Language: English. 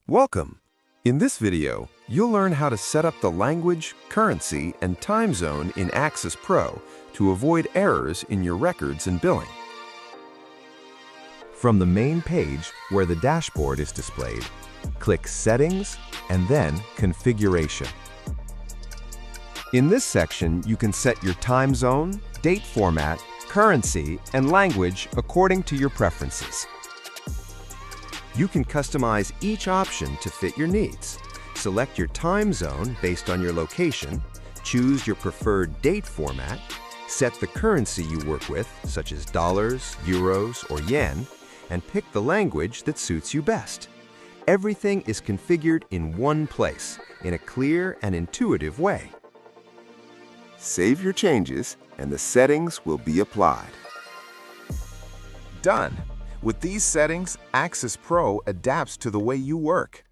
Welcome! In this video, you'll learn how to set up the language, currency, and time zone in Access Pro to avoid errors in your records and billing. From the main page, where the dashboard is displayed, click Settings and then Configuration. In this section, you can set your time zone, date format, currency, and language according to your preferences. You can customize each option to fit your needs. Select your time zone based on your location, choose your preferred date format, set the currency you work with, such as dollars, euros, or yen, and pick the language that suits you best. Everything is configured in one place, in a clear and intuitive way. Save your changes, and the settings will be applied. Done! With these settings, Access Pro adapts to the way you work.